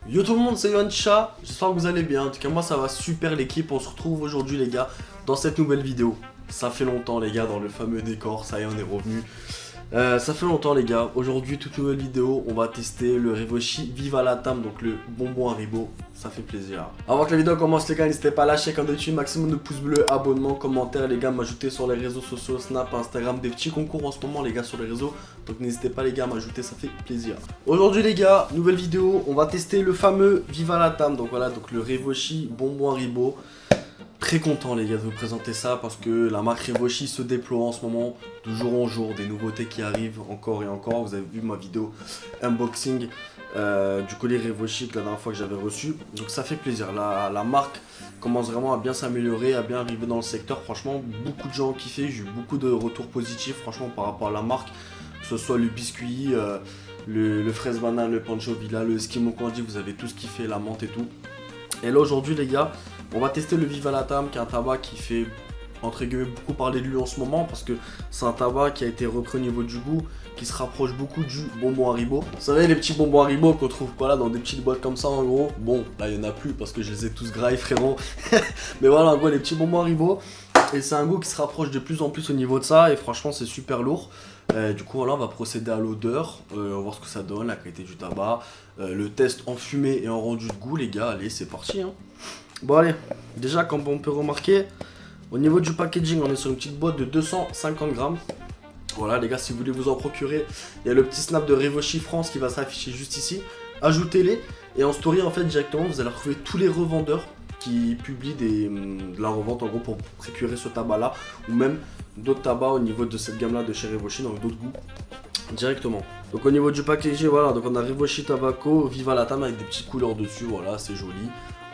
Yo tout le monde, c'est Yoancha, j'espère que vous allez bien. En tout cas moi ça va super l'équipe, on se retrouve aujourd'hui les gars dans cette nouvelle vidéo. Ça fait longtemps les gars dans le fameux décor, ça y est on est revenu. Ça fait longtemps les gars, aujourd'hui toute nouvelle vidéo, on va tester le Revoshi Viva la Tame, donc le bonbon Haribo, ça fait plaisir. Avant que la vidéo commence les gars, n'hésitez pas à lâcher comme d'habitude, maximum de pouces bleus, abonnements, commentaires les gars, m'ajouter sur les réseaux sociaux, Snap, Instagram, des petits concours en ce moment les gars sur les réseaux, donc n'hésitez pas les gars à m'ajouter, ça fait plaisir. Aujourd'hui les gars, nouvelle vidéo, on va tester le fameux Viva la Tame, donc voilà, donc le Revoshi bonbon Haribo. Très content les gars de vous présenter ça parce que la marque Revoshi se déploie en ce moment de jour en jour, des nouveautés qui arrivent encore et encore. Vous avez vu ma vidéo unboxing du collier Revoshi la dernière fois que j'avais reçu, donc ça fait plaisir. La marque commence vraiment à bien s'améliorer, à bien arriver dans le secteur. Franchement beaucoup de gens ont kiffé, j'ai eu beaucoup de retours positifs franchement par rapport à la marque, que ce soit le biscuit, le fraise banane, le pancho villa, le Eskimo candy, vous avez tous kiffé, la menthe et tout. Et là aujourd'hui les gars, on va tester le Viva la Tame, qui est un tabac qui fait entre guillemets beaucoup parler de lui en ce moment parce que c'est un tabac qui a été repris au niveau du goût, qui se rapproche beaucoup du bonbon Haribo. Vous savez les petits bonbons Haribo qu'on trouve voilà, dans des petites boîtes comme ça en gros. Bon là il n'y en a plus parce que je les ai tous graillés frérot. Mais voilà en gros les petits bonbons Haribo. Et c'est un goût qui se rapproche de plus en plus au niveau de ça et franchement c'est super lourd. Du coup voilà on va procéder à l'odeur, on va voir ce que ça donne, la qualité du tabac, le test en fumée et en rendu de goût les gars, allez c'est parti hein. Bon allez, déjà comme on peut remarquer, au niveau du packaging on est sur une petite boîte de 250 grammes. Voilà les gars, si vous voulez vous en procurer, il y a le petit snap de Revoshi France qui va s'afficher juste ici. Ajoutez-les et en story en fait directement vous allez retrouver tous les revendeurs qui publient de la revente en gros pour procurer ce tabac là ou même d'autres tabacs au niveau de cette gamme là de chez Revoshi, donc d'autres goûts directement. Donc au niveau du packaging voilà, donc on a Revoshi Tobacco Viva la Tame avec des petites couleurs dessus, voilà c'est joli.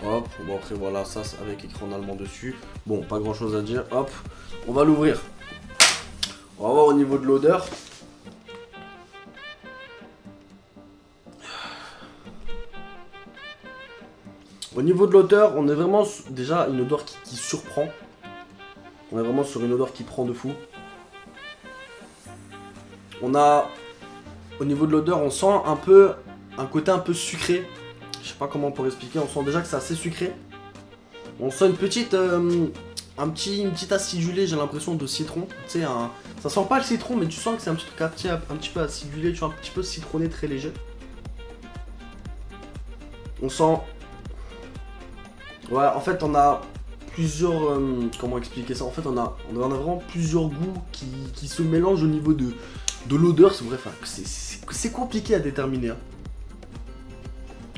Hop, bon après voilà ça avec écrit en allemand dessus. Bon pas grand chose à dire, hop, on va l'ouvrir. On va voir au niveau de l'odeur. Au niveau de l'odeur, on est vraiment déjà une odeur qui surprend. On est vraiment sur une odeur qui prend de fou. On a, au niveau de l'odeur, on sent un côté un peu sucré. Je sais pas comment on pourrait expliquer, on sent déjà que c'est assez sucré. On sent une petite acidulé, j'ai l'impression de citron. Tu sais, ça sent pas le citron, mais tu sens que c'est un petit peu acidulé, tu vois, un petit peu citronné, très léger. On sent... Ouais, en fait on a plusieurs... comment expliquer ça? En fait on a vraiment plusieurs goûts qui se mélangent au niveau de l'odeur. C'est vrai, enfin, c'est compliqué à déterminer. Hein.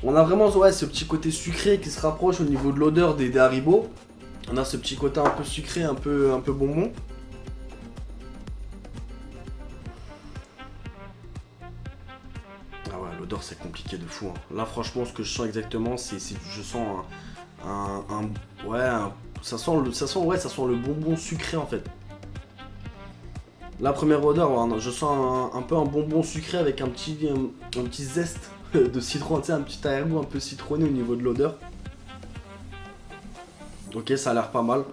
On a vraiment ouais, ce petit côté sucré qui se rapproche au niveau de l'odeur des Haribo. On a ce petit côté un peu sucré, un peu bonbon. Ah ouais, l'odeur c'est compliqué de fou. Hein. Là franchement ce que je sens exactement c'est je sens ça sent le bonbon sucré en fait. La première odeur, je sens un peu un bonbon sucré avec un petit zeste de citron, tu sais, un petit arrière-goût un peu citronné au niveau de l'odeur. Ok, ça a l'air pas mal.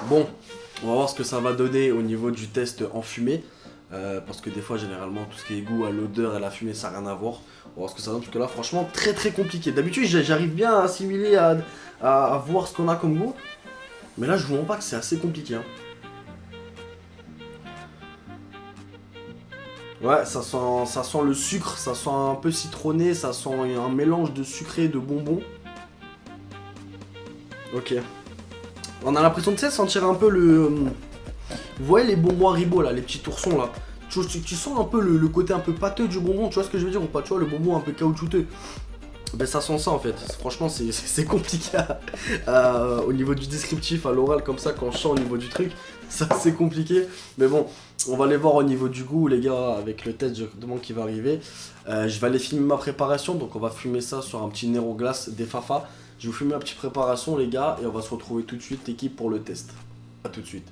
Bon, on va voir ce que ça va donner au niveau du test en fumée. Parce que des fois, généralement, tout ce qui est goût à l'odeur et à la fumée, ça n'a rien à voir. On va voir ce que ça donne, parce que là, franchement, très compliqué. D'habitude, j'arrive bien à assimiler, à voir ce qu'on a comme goût. Mais là, je vous montre pas que c'est assez compliqué. Hein. Ouais, ça sent le sucre, ça sent un peu citronné, ça sent un mélange de sucré et de bonbons. Ok. On a l'impression de sentir un peu le... Vous voyez les bonbons Haribo là, les petits oursons là. Tu sens un peu le côté un peu pâteux du bonbon, tu vois ce que je veux dire ou pas? Tu vois le bonbon un peu caoutchouteux. Ben ça sent ça en fait. Franchement c'est compliqué au niveau du descriptif, à l'oral comme ça, quand je sens au niveau du truc. Ça c'est compliqué. Mais bon, on va aller voir au niveau du goût les gars avec le test justement qui va arriver. Je vais aller filmer ma préparation, donc on va fumer ça sur un petit Nero Glace des Fafa. Je vais vous filmer ma petite préparation les gars et on va se retrouver tout de suite l'équipe pour le test. A tout de suite.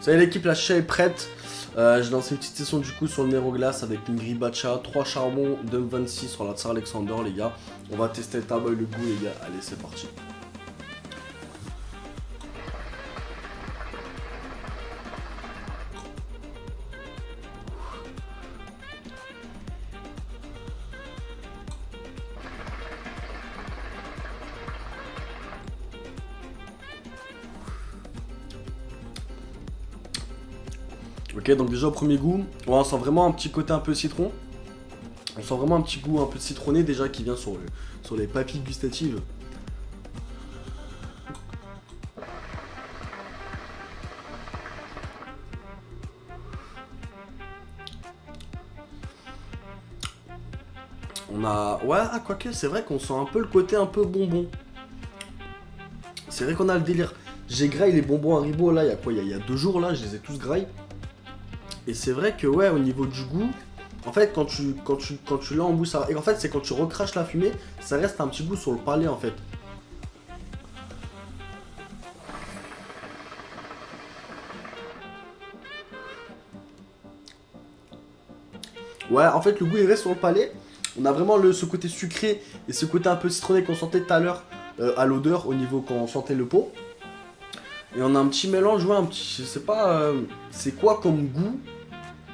Ça y est, l'équipe, la chicha est prête. J'ai lancé une petite session du coup sur le Nero Glace avec une grille Batcha, 3 charbons, 2,26 sur la Tsar Alexander, les gars. On va tester le tabac et le goût, les gars. Allez, c'est parti. Ok, donc déjà au premier goût, on sent vraiment un petit côté un peu citron. On sent vraiment un petit goût un peu citronné déjà qui vient sur les papilles gustatives. On a... Ouais, quoique c'est vrai qu'on sent un peu le côté un peu bonbon. C'est vrai qu'on a le délire. J'ai graillé les bonbons Haribo là, il y a quoi? Il y a 2 jours là, je les ai tous graillés. Et c'est vrai que ouais, au niveau du goût, en fait quand tu l'as en bouche, et en fait c'est quand tu recraches la fumée, ça reste un petit goût sur le palais en fait. Ouais, en fait le goût il reste sur le palais. On a vraiment ce côté sucré et ce côté un peu citronné qu'on sentait tout à l'heure à l'odeur au niveau quand on sentait le pot. Et on a un petit mélange, ouais, un petit, je sais pas, c'est quoi comme goût.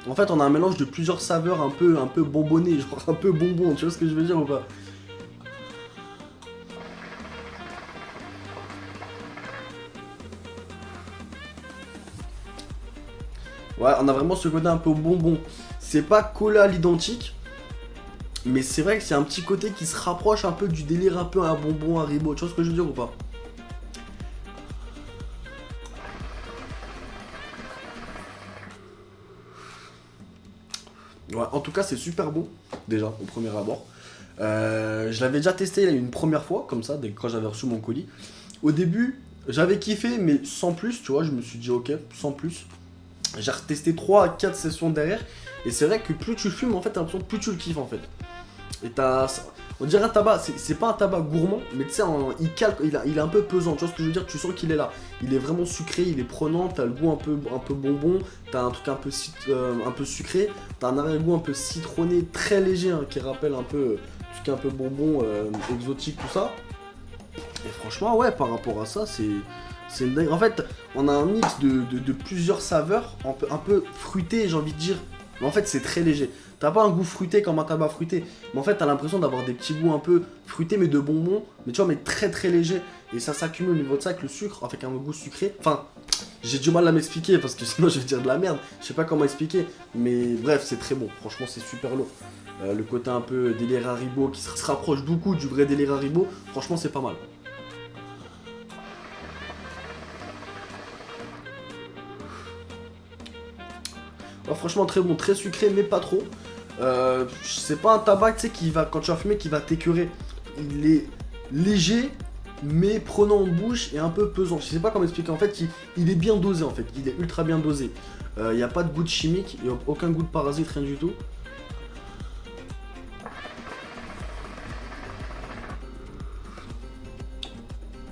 En fait, on a un mélange de plusieurs saveurs un peu bonbonnées, genre un peu bonbon, tu vois ce que je veux dire ou pas? Ouais, on a vraiment ce côté un peu bonbon. C'est pas collé à l'identique, mais c'est vrai que c'est un petit côté qui se rapproche un peu du délire un peu à bonbon Haribo, tu vois ce que je veux dire ou pas? Ouais, en tout cas, c'est super bon, déjà, au premier abord. Je l'avais déjà testé une première fois, comme ça, quand j'avais reçu mon colis. Au début, j'avais kiffé, mais sans plus, tu vois, je me suis dit, ok, sans plus. J'ai retesté 3 à 4 sessions derrière, et c'est vrai que plus tu fumes, en fait, t'as l'impression que plus tu le kiffes, en fait. Et on dirait un tabac, c'est pas un tabac gourmand, mais tu sais, il calque, il est un peu pesant, tu vois ce que je veux dire, tu sens qu'il est là. Il est vraiment sucré, il est prenant, t'as le goût un peu bonbon, t'as un truc un peu sucré, t'as un arrière-goût un peu citronné, très léger, hein, qui rappelle un peu tout ce qui est un peu bonbon, exotique, tout ça. Et franchement, ouais, par rapport à ça, c'est une dingue. En fait, on a un mix de plusieurs saveurs, un peu fruité, j'ai envie de dire. Mais en fait, c'est très léger. T'as pas un goût fruité comme un tabac fruité. Mais en fait, t'as l'impression d'avoir des petits goûts un peu fruités, mais de bonbons. Mais tu vois, mais très très léger. Et ça s'accumule au niveau de ça avec le sucre, avec un goût sucré. Enfin, j'ai du mal à m'expliquer parce que sinon je vais dire de la merde. Je sais pas comment expliquer. Mais bref, c'est très bon. Franchement, c'est super lourd. Le côté un peu délire Haribo qui se rapproche beaucoup du vrai délire Haribo. Franchement, c'est pas mal. Ouais, franchement, très bon, très sucré, mais pas trop. C'est pas un tabac, tu sais, quand tu vas fumer, qui va t'écœurer. Il est léger, mais prenant en bouche et un peu pesant. Je sais pas comment expliquer. En fait, il est bien dosé, en fait. Il est ultra bien dosé. Il n'y a pas de goût de chimique, il n'y a aucun goût de parasite, rien du tout.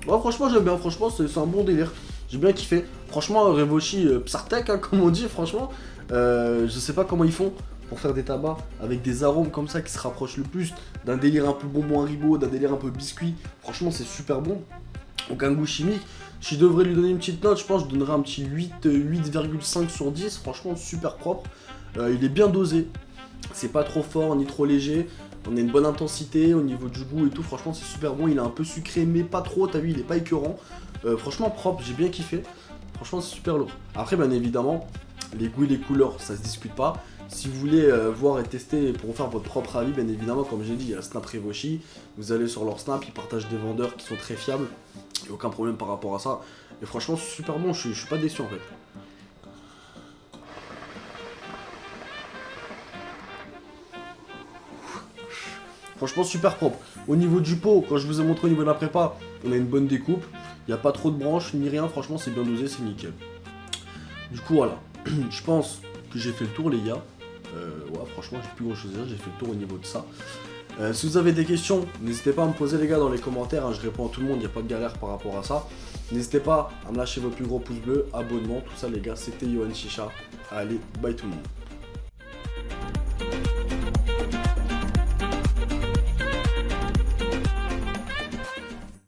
Ouais, franchement, j'aime bien. Franchement, c'est un bon délire. J'ai bien kiffé. Franchement, Revoshi, Psartek, hein, comme on dit, franchement. Je sais pas comment ils font pour faire des tabacs avec des arômes comme ça qui se rapprochent le plus d'un délire un peu bonbon Haribo, d'un délire un peu biscuit. Franchement, c'est super bon. Aucun goût chimique. Si je devrais lui donner une petite note, je pense que je donnerais un petit 8,5 sur 10. Franchement, super propre. Il est bien dosé. C'est pas trop fort ni trop léger. On a une bonne intensité au niveau du goût et tout. Franchement, c'est super bon. Il est un peu sucré, mais pas trop. T'as vu, il est pas écœurant. Franchement, propre. J'ai bien kiffé. Franchement, c'est super lourd. Après, bien évidemment, les goûts et les couleurs, ça se discute pas. Si vous voulez voir et tester pour faire votre propre avis, bien évidemment, comme j'ai dit, il y a Snap Revoshi. Vous allez sur leur Snap, ils partagent des vendeurs qui sont très fiables. Il n'y a aucun problème par rapport à ça. Et franchement, c'est super bon. Je suis pas déçu en fait. Franchement, super propre. Au niveau du pot, quand je vous ai montré au niveau de la prépa, on a une bonne découpe. Il n'y a pas trop de branches ni rien. Franchement, c'est bien dosé, c'est nickel. Du coup, voilà. Je pense que j'ai fait le tour, les gars. Ouais, franchement, j'ai plus grand chose à dire. J'ai fait le tour au niveau de ça. Si vous avez des questions, n'hésitez pas à me poser, les gars, dans les commentaires. Hein, je réponds à tout le monde, il n'y a pas de galère par rapport à ça. N'hésitez pas à me lâcher vos plus gros pouces bleus, abonnement, tout ça les gars. C'était Yohan Chicha. Allez, bye tout le monde.